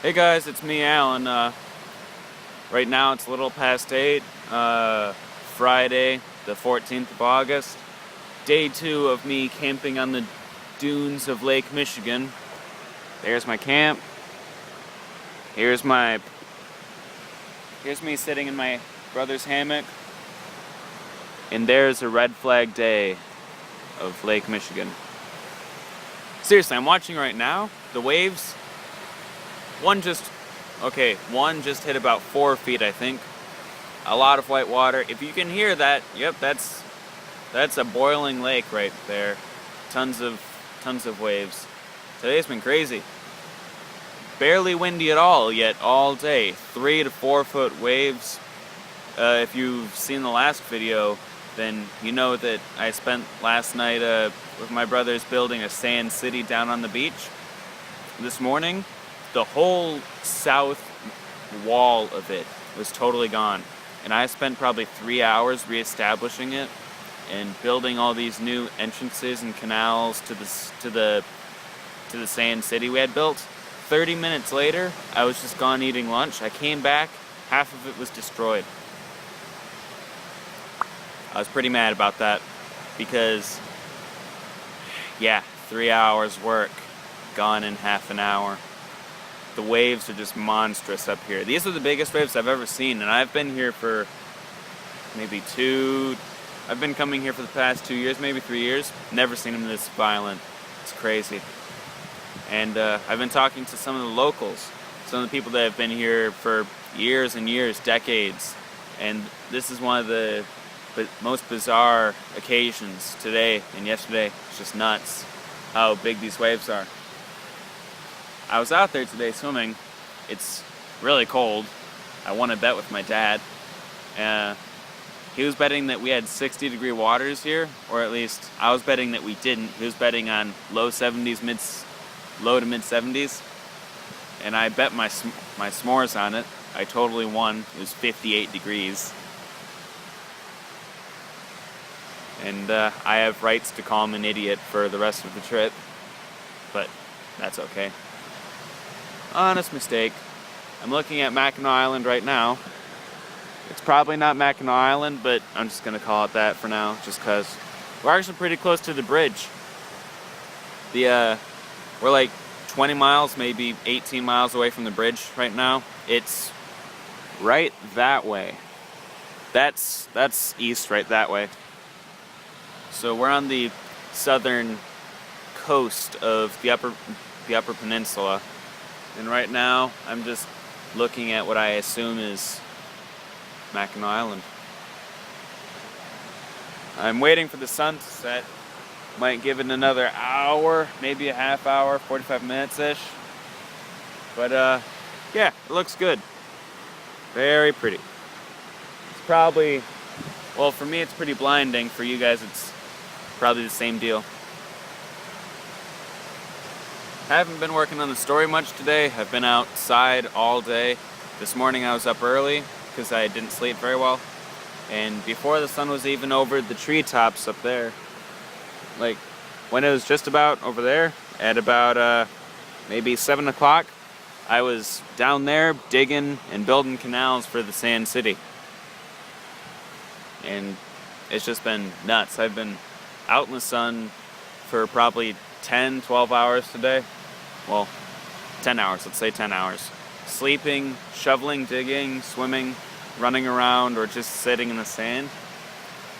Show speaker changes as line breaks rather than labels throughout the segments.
Hey guys, it's me, Alan. Right now it's a little past 8, Friday, the 14th of August. Day 2 of me camping on the dunes of Lake Michigan. There's my camp. Here's me sitting in my brother's hammock. And there's a red flag day of Lake Michigan. Seriously, I'm watching right now. The waves, one just hit about 4 feet, I think. A lot of white water. If you can hear that, yep, that's a boiling lake right there. Tons of waves. Today's been crazy. Barely windy at all, yet all day. 3 to 4 foot waves. If you've seen the last video, then you know that I spent last night with my brothers building a sand city down on the beach. This morning, the whole south wall of it was totally gone. And I spent probably 3 hours reestablishing it and building all these new entrances and canals to the sand city we had built. 30 minutes later, I was just gone eating lunch. I came back, half of it was destroyed. I was pretty mad about that because, yeah, 3 hours work, gone in half an hour. The waves are just monstrous up here. These are the biggest waves I've ever seen, and I've been here for I've been coming here for the past 2 years, maybe 3 years. Never seen them this violent. It's crazy. And I've been talking to some of the locals, some of the people that have been here for years and years, decades. And this is one of the most bizarre occasions today and yesterday. It's just nuts how big these waves are. I was out there today swimming. It's really cold. I won a bet with my dad. He was betting that we had 60-degree waters here, or at least I was betting that we didn't. He was betting on low to mid 70s, and I bet my s'mores on it. I totally won. It was 58 degrees. And I have rights to call him an idiot for the rest of the trip, but that's okay. Honest mistake. I'm looking at Mackinac Island right now. It's probably not Mackinac Island, but I'm just going to call it that for now, just because we're actually pretty close to the bridge. We're like 20 miles, maybe 18 miles away from the bridge right now. It's right that way. That's east right that way. So we're on the southern coast of the upper peninsula. And right now, I'm just looking at what I assume is Mackinac Island. I'm waiting for the sun to set. Might give it another hour, maybe a half hour, 45 minutes-ish. But, yeah, it looks good. Very pretty. It's probably, well, for me it's pretty blinding. For you guys, it's probably the same deal. Haven't been working on the story much today. I've been outside all day. This morning I was up early because I didn't sleep very well. And before the sun was even over the treetops up there, like when it was just about over there, at about maybe 7 o'clock, I was down there digging and building canals for the Sand City. And it's just been nuts. I've been out in the sun for probably 10, 12 hours today. Well, 10 hours, let's say 10 hours. Sleeping, shoveling, digging, swimming, running around, or just sitting in the sand.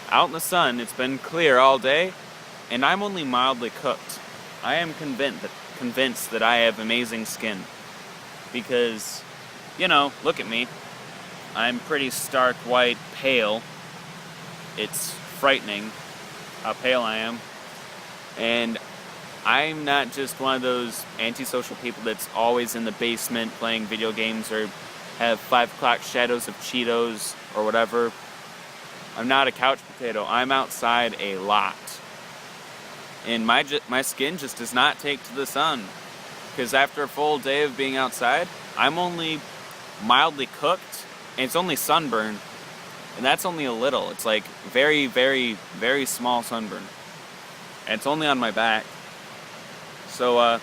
Out in the sun, it's been clear all day, and I'm only mildly cooked. I am convinced that I have amazing skin. Because, you know, look at me. I'm pretty stark white, pale. It's frightening how pale I am. And I'm not just one of those antisocial people that's always in the basement playing video games or have 5 o'clock shadows of Cheetos or whatever. I'm not a couch potato. I'm outside a lot. And my skin just does not take to the sun. Because after a full day of being outside, I'm only mildly cooked, and it's only sunburn. And that's only a little. It's like very, very, very small sunburn. And it's only on my back. So, I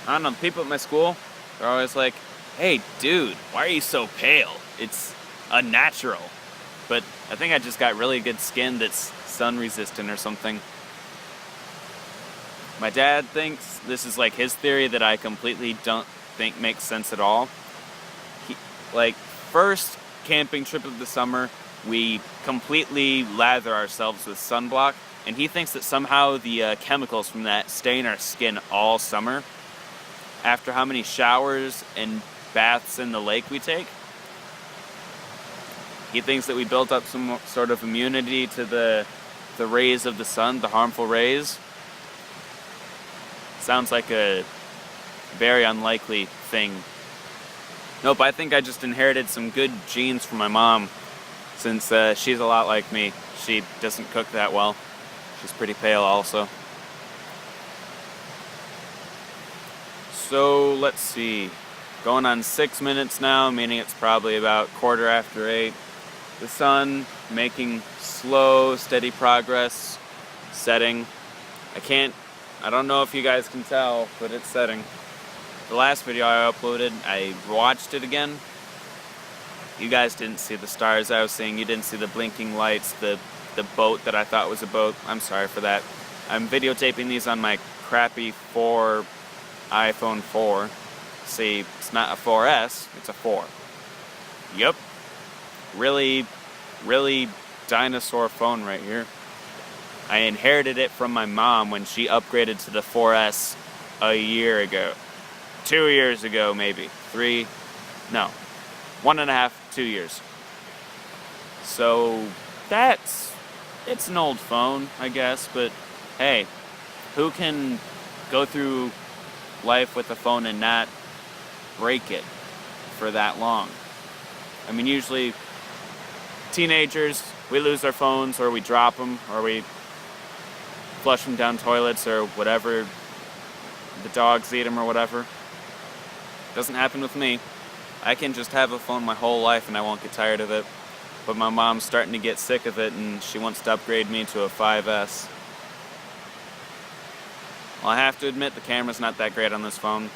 don't know, people at my school, They're always like, hey, dude, why are you so pale? It's unnatural. But I think I just got really good skin that's sun resistant or something. My dad thinks this is like his theory that I completely don't think makes sense at all. First camping trip of the summer, we completely lather ourselves with sunblock, and he thinks that somehow the chemicals from that stain our skin all summer after how many showers and baths in the lake we take. He thinks that we built up some sort of immunity to the rays of the sun, the harmful rays. Sounds like a very unlikely thing. Nope, I think I just inherited some good genes from my mom, since she's a lot like me. She doesn't cook that well. She's pretty pale also. So, let's see. Going on 6 minutes now, meaning it's probably about 8:15. The sun making slow, steady progress, setting. I don't know if you guys can tell, but it's setting. The last video I uploaded, I watched it again. You guys didn't see the stars I was seeing. You didn't see the blinking lights, the boat that I thought was a boat. I'm sorry for that. I'm videotaping these on my crappy iPhone 4. See, it's not a 4S, it's a 4. Yep. Really, really dinosaur phone right here. I inherited it from my mom when she upgraded to the 4S a year ago. 2 years ago, maybe. 3, no. 1.5, 2 years. So, it's an old phone, I guess, but hey, who can go through life with a phone and not break it for that long? I mean, usually, teenagers, we lose our phones, or we drop them, or we flush them down toilets, or whatever, the dogs eat them, or whatever. Doesn't happen with me. I can just have a phone my whole life and I won't get tired of it. But my mom's starting to get sick of it and she wants to upgrade me to a 5S. Well, I have to admit the camera's not that great on this phone.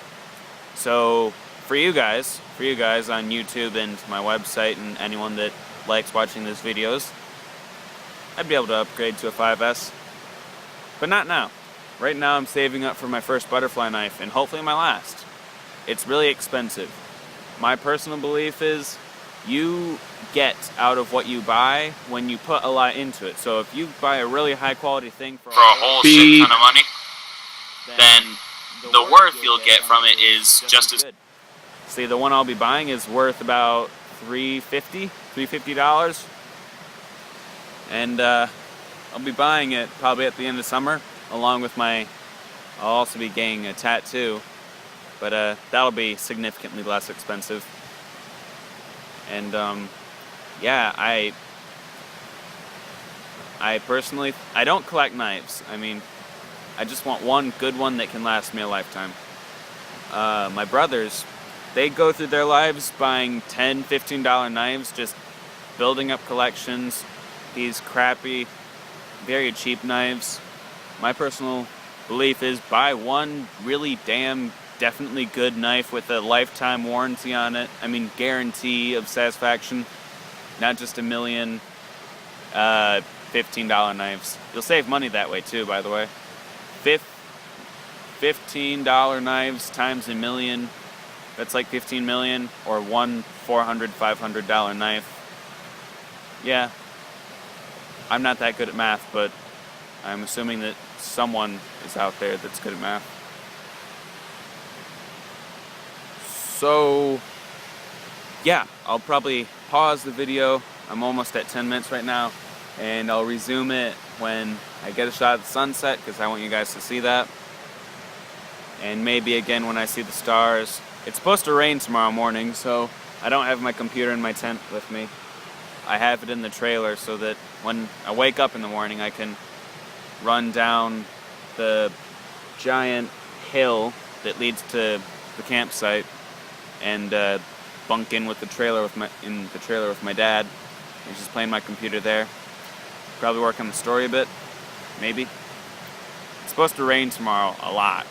So, for you guys on YouTube and my website and anyone that likes watching these videos, I'd be able to upgrade to a 5S. But not now. Right now I'm saving up for my first butterfly knife and hopefully my last. It's really expensive. My personal belief is you get out of what you buy when you put a lot into it. So if you buy a really high quality thing for a whole shit ton of money, then the worth you'll get from it is just as good. See, the one I'll be buying is worth about $350. And I'll be buying it probably at the end of summer, along with I'll also be getting a tattoo. But that'll be significantly less expensive. And yeah, I personally, I don't collect knives. I mean, I just want one good one that can last me a lifetime. My brothers, they go through their lives buying $10, $15 knives, just building up collections, these crappy, very cheap knives. My personal belief is buy one really definitely good knife with a lifetime warranty on it. I mean, guarantee of satisfaction, not just a million $15 knives. You'll save money that way too, by the way. $15 knives times a million, that's like 15 million, or one $400, $500 knife. Yeah, I'm not that good at math, but I'm assuming that someone is out there that's good at math. So, yeah, I'll probably pause the video. I'm almost at 10 minutes right now, and I'll resume it when I get a shot of the sunset, because I want you guys to see that. And maybe again when I see the stars. It's supposed to rain tomorrow morning, so I don't have my computer in my tent with me. I have it in the trailer so that when I wake up in the morning, I can run down the giant hill that leads to the campsite and bunk in with the trailer with my dad. He's just playing my computer there. Probably work on the story a bit, maybe. It's supposed to rain tomorrow a lot.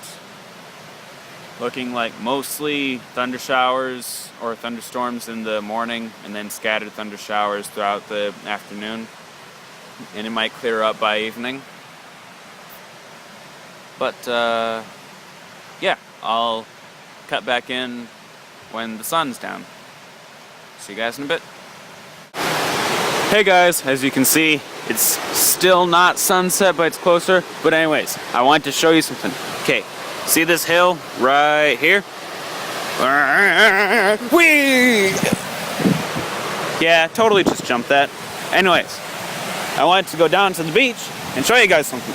Looking like mostly thunder showers or thunderstorms in the morning and then scattered thunder showers throughout the afternoon. And it might clear up by evening. But yeah, I'll cut back in when the sun's down. See you guys in a bit. Hey guys, as you can see, it's still not sunset, but it's closer. But anyways, I want to show you something. Okay, see this hill right here? Whee! Yeah, totally just jumped that. Anyways, I wanted to go down to the beach and show you guys something.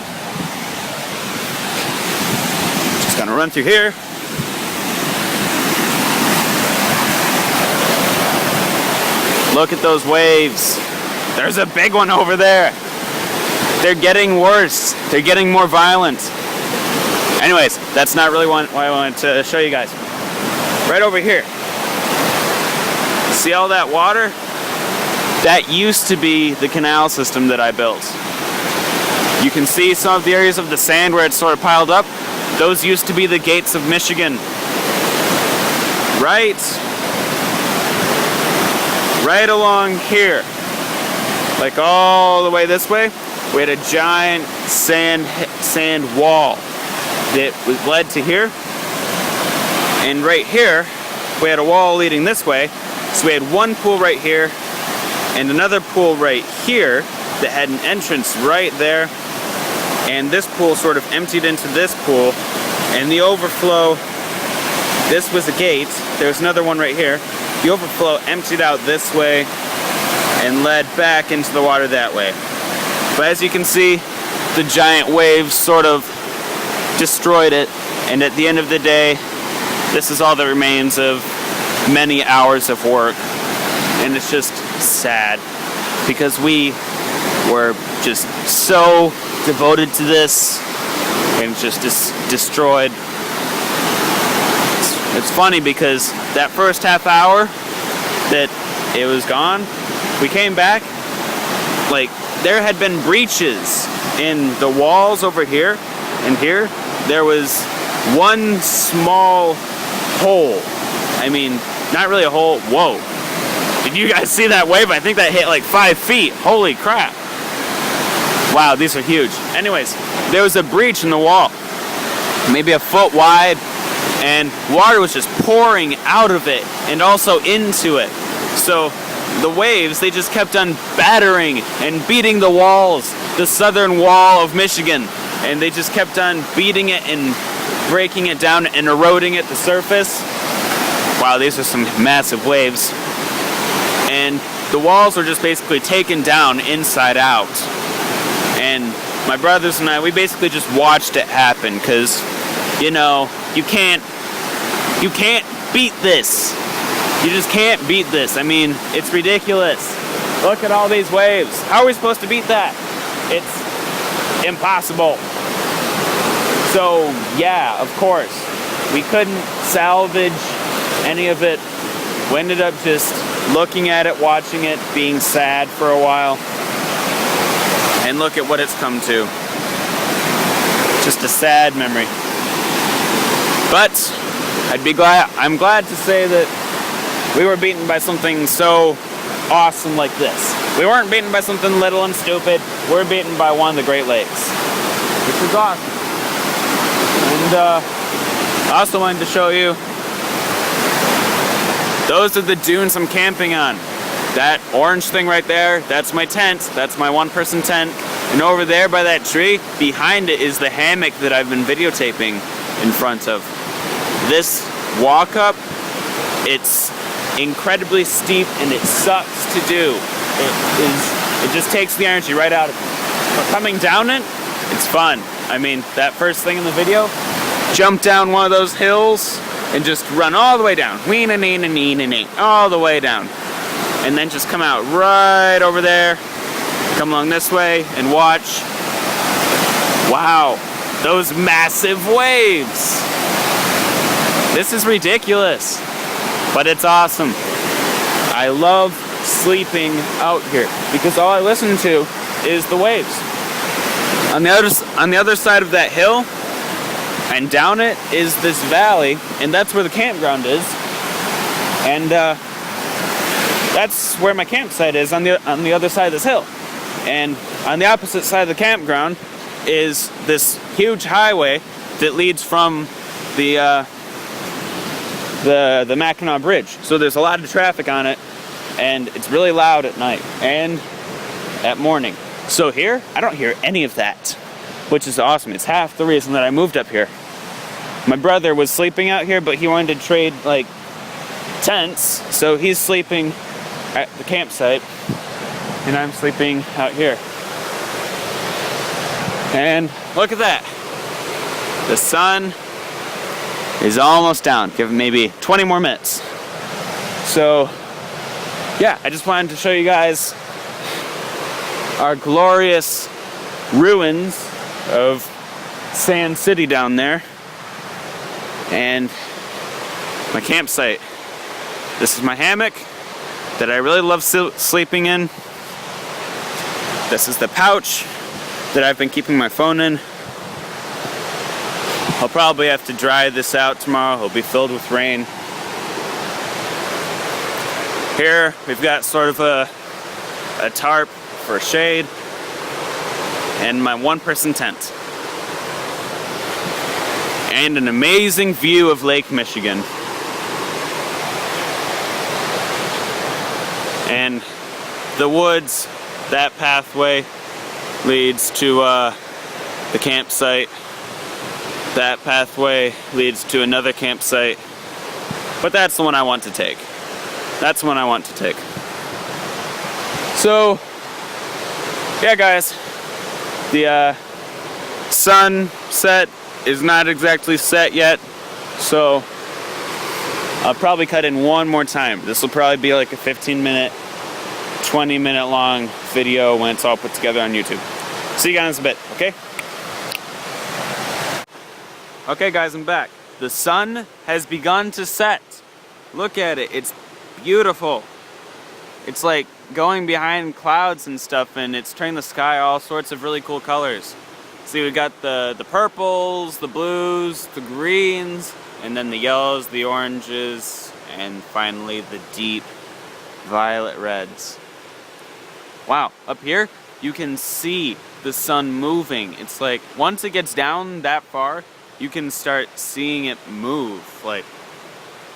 Just gonna run through here. Look at those waves. There's a big one over there. They're getting worse. They're getting more violent. Anyways, that's not really why I wanted to show you guys. Right over here. See all that water? That used to be the canal system that I built. You can see some of the areas of the sand where it's sort of piled up. Those used to be the gates of Michigan. Right along here. Like all the way this way, we had a giant sand wall that was led to here. And right here, we had a wall leading this way. So we had one pool right here and another pool right here that had an entrance right there. And this pool sort of emptied into this pool. And the overflow, this was a gate. There's another one right here. The overflow emptied out this way and led back into the water that way. But as you can see, the giant waves sort of destroyed it, and at the end of the day, this is all that remains of many hours of work. And it's just sad, because we were just so devoted to this, and just destroyed. It's funny because that first half hour that it was gone, we came back, like there had been breaches in the walls over here and here. There was one small hole. I mean, not really a hole. Whoa. Did you guys see that wave? I think that hit like 5 feet. Holy crap. Wow, these are huge. Anyways, there was a breach in the wall, maybe a foot wide, and water was just pouring out of it and also into it. So the waves, they just kept on battering and beating the walls, the southern wall of Michigan, and they just kept on beating it and breaking it down and eroding at the surface. Wow, these are some massive waves. And the walls were just basically taken down inside out. And my brothers and I, we basically just watched it happen, because, you know, you can't beat this. You just can't beat this. I mean, it's ridiculous. Look at all these waves. How are we supposed to beat that? It's impossible. So, yeah, of course, we couldn't salvage any of it. We ended up just looking at it, watching it, being sad for a while. And look at what it's come to. Just a sad memory. But I'm glad to say that we were beaten by something so awesome like this. We weren't beaten by something little and stupid. We were beaten by one of the Great Lakes, which is awesome. And I also wanted to show you, those are the dunes I'm camping on. That orange thing right there, that's my tent. That's my one-person tent. And over there by that tree, behind it is the hammock that I've been videotaping in front of. This walk up, it's incredibly steep and it sucks to do. It just takes the energy right out of it. But coming down it, it's fun. I mean, that first thing in the video, jump down one of those hills and just run all the way down. All the way down. And then just come out right over there, come along this way and watch. Wow, those massive waves. This is ridiculous, but it's awesome. I love sleeping out here because all I listen to is the waves. On the other side of that hill, And down it is this valley, and that's where the campground is. And that's where my campsite is, on the other side of this hill. And on the opposite side of the campground is this huge highway that leads from the Mackinac Bridge. So there's a lot of traffic on it, and it's really loud at night and at morning. So here, I don't hear any of that, which is awesome. It's half the reason that I moved up here. My brother was sleeping out here, but he wanted to trade like tents, so he's sleeping at the campsite, and I'm sleeping out here. And look at that. The sun is almost down. Give it maybe 20 more minutes. So, yeah, I just wanted to show you guys our glorious ruins of Sand City down there. And my campsite. This is my hammock that I really love sleeping in. This is the pouch that I've been keeping my phone in. I'll probably have to dry this out tomorrow. It'll be filled with rain. Here we've got sort of a tarp for shade and my one-person tent. And an amazing view of Lake Michigan. And the woods, that pathway leads to the campsite. That pathway leads to another campsite. But that's the one I want to take. That's the one I want to take. So, yeah guys, the sunset is not exactly set yet, so I'll probably cut in one more time. This will probably be like a 15-minute, 20-minute long video when it's all put together on YouTube. See you guys in a bit, okay? Okay guys, I'm back. The sun has begun to set. Look at it, it's beautiful. It's like going behind clouds and stuff, and it's turning the sky all sorts of really cool colors. See, we got the purples, the blues, the greens, and then the yellows, the oranges, and finally the deep violet reds. Wow, up here you can see the sun moving. It's like once it gets down that far, you can start seeing it move. Like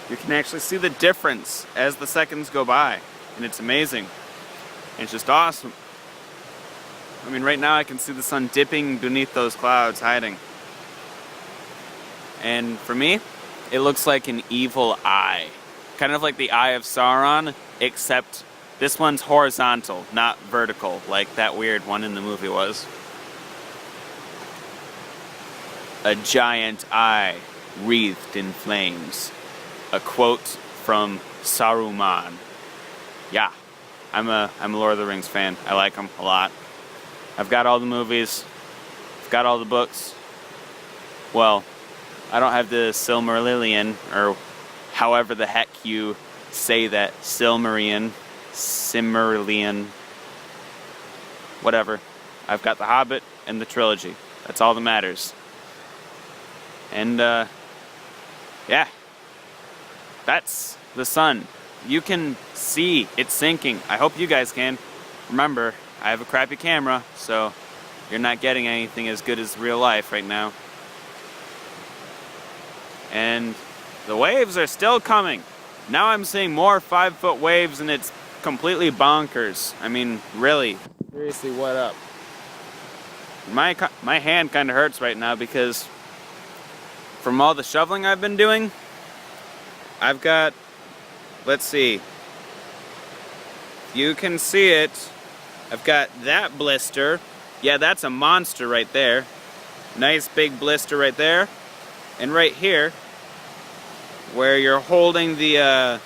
you can actually see the difference as the seconds go by, and it's amazing. And it's just awesome. I mean, right now I can see the sun dipping beneath those clouds, hiding. And for me, it looks like an evil eye. Kind of like the Eye of Sauron, except this one's horizontal, not vertical, like that weird one in the movie was. A giant eye wreathed in flames. A quote from Saruman. Yeah, I'm a Lord of the Rings fan. I like them a lot. I've got all the movies. I've got all the books. Well, I don't have the Silmarillion, or however the heck you say that. Silmarillion. Whatever. I've got The Hobbit and the trilogy. That's all that matters. And, yeah. That's the sun. You can see it sinking. I hope you guys can. Remember, I have a crappy camera, so you're not getting anything as good as real life right now. And the waves are still coming. Now I'm seeing more 5-foot waves, and it's completely bonkers. I mean, really. Seriously, what up? My hand kind of hurts right now because from all the shoveling I've been doing, I've got, let's see, you can see it. I've got that blister. Yeah, that's a monster right there. Nice big blister right there. And right here, where you're holding the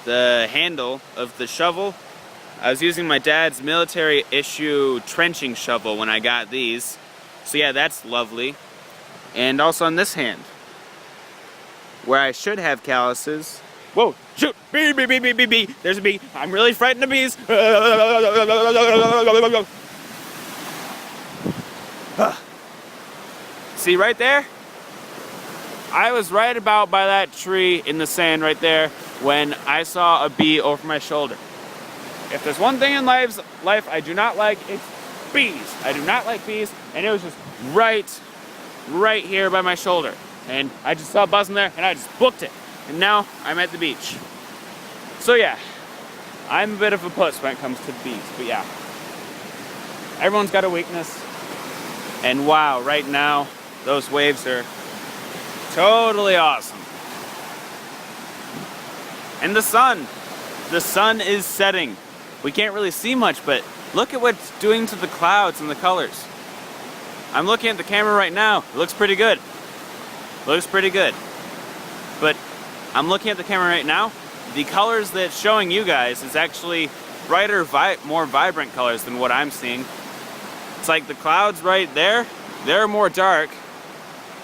handle of the shovel, I was using my dad's military issue trenching shovel when I got these. So yeah, that's lovely. And also on this hand, where I should have calluses. Whoa, shoot, bee, bee, bee, bee, bee, bee. There's a bee. I'm really frightened of bees. See right there? I was right about by that tree in the sand right there when I saw a bee over my shoulder. If there's one thing in life I do not like, it's bees. I do not like bees, and it was just right here by my shoulder. And I just saw a buzzing there, and I just booked it. And now I'm at the beach. So yeah, I'm a bit of a puss when it comes to bees, but yeah. Everyone's got a weakness. And wow, right now, those waves are totally awesome. And the sun is setting. We can't really see much, but look at what it's doing to the clouds and the colors. I'm looking at the camera right now. It looks pretty good. Looks pretty good. But I'm looking at the camera right now. The colors that it's showing you guys is actually brighter, more vibrant colors than what I'm seeing. It's like the clouds right there, they're more dark,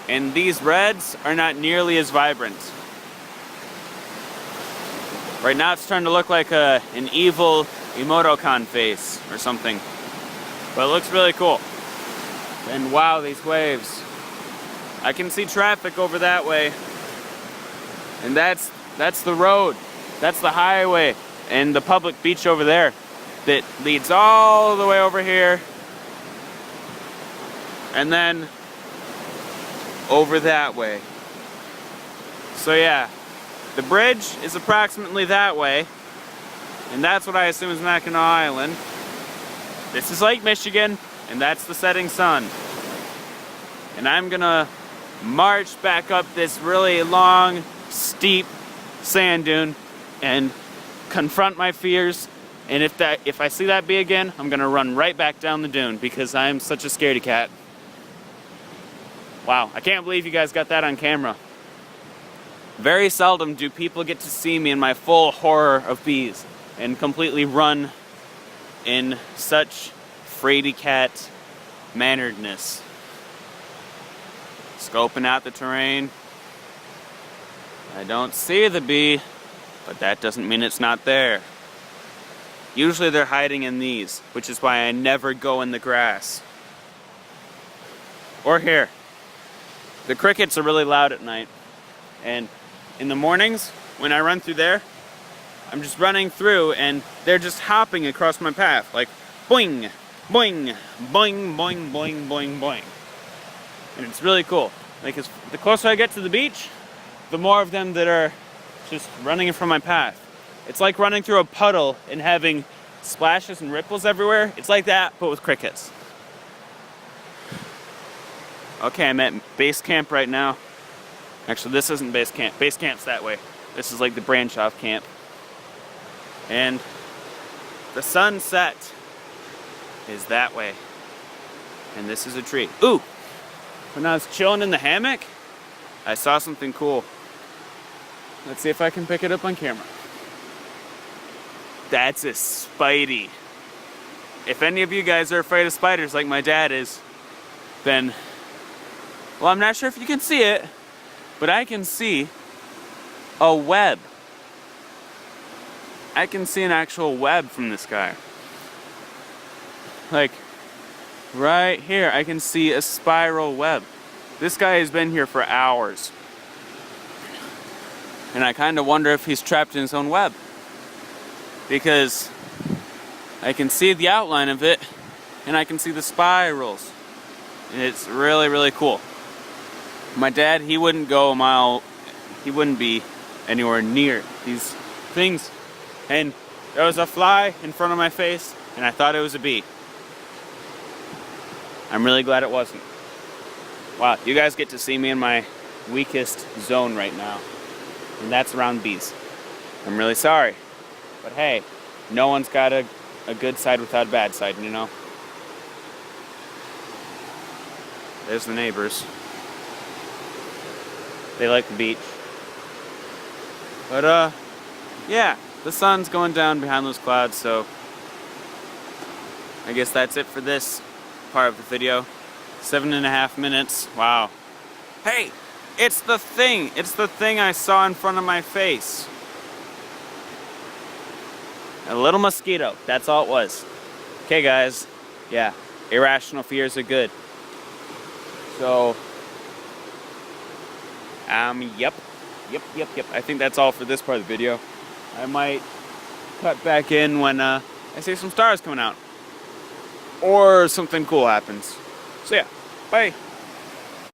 and these reds are not nearly as vibrant. Right now it's starting to look like an evil Emoticon face or something. But it looks really cool. And wow, these waves. I can see traffic over that way. And that's the road. That's the highway and the public beach over there that leads all the way over here. And then over that way. So yeah, the bridge is approximately that way. And that's what I assume is Mackinac Island. This is Lake Michigan, and that's the setting sun. And I'm gonna march back up this really long, steep sand dune and confront my fears. And if I see that bee again, I'm gonna run right back down the dune because I'm such a scaredy cat. Wow, I can't believe you guys got that on camera. Very seldom do people get to see me in my full horror of bees and completely run in such fraidy cat manneredness. Scoping out the terrain. I don't see the bee, but that doesn't mean it's not there. Usually they're hiding in these, which is why I never go in the grass. Or here. The crickets are really loud at night. And in the mornings, when I run through there, I'm just running through and they're just hopping across my path. Like, boing, boing, boing, boing, boing, boing, boing. And it's really cool. Because the closer I get to the beach, the more of them that are just running in front of my path. It's like running through a puddle and having splashes and ripples everywhere. It's like that, but with crickets. Okay, I'm at base camp right now. Actually, this isn't base camp. Base camp's that way. This is like the branch off camp. And the sunset is that way. And this is a tree. Ooh! When I was chilling in the hammock, I saw something cool. Let's see if I can pick it up on camera. That's a spidey. If any of you guys are afraid of spiders like my dad is, then, well, I'm not sure if you can see it, but I can see a web. I can see an actual web from this guy. Like, right here, I can see a spiral web. This guy has been here for hours. And I kind of wonder if he's trapped in his own web. Because I can see the outline of it, and I can see the spirals. And it's really, really cool. My dad, he wouldn't go a mile, he wouldn't be anywhere near these things. And there was a fly in front of my face, and I thought it was a bee. I'm really glad it wasn't. Wow, you guys get to see me in my weakest zone right now. And that's around bees. I'm really sorry. But hey, no one's got a good side without a bad side, you know? There's the neighbors. They like the beach. But yeah, the sun's going down behind those clouds, so I guess that's it for this part of the video. 7.5 minutes. Wow. Hey, it's the thing. It's the thing I saw in front of my face. A little mosquito. That's all it was. Okay, guys. Yeah, irrational fears are good. So Yep. Yep. I think that's all for this part of the video. I might cut back in when I see some stars coming out. Or something cool happens. So yeah, bye.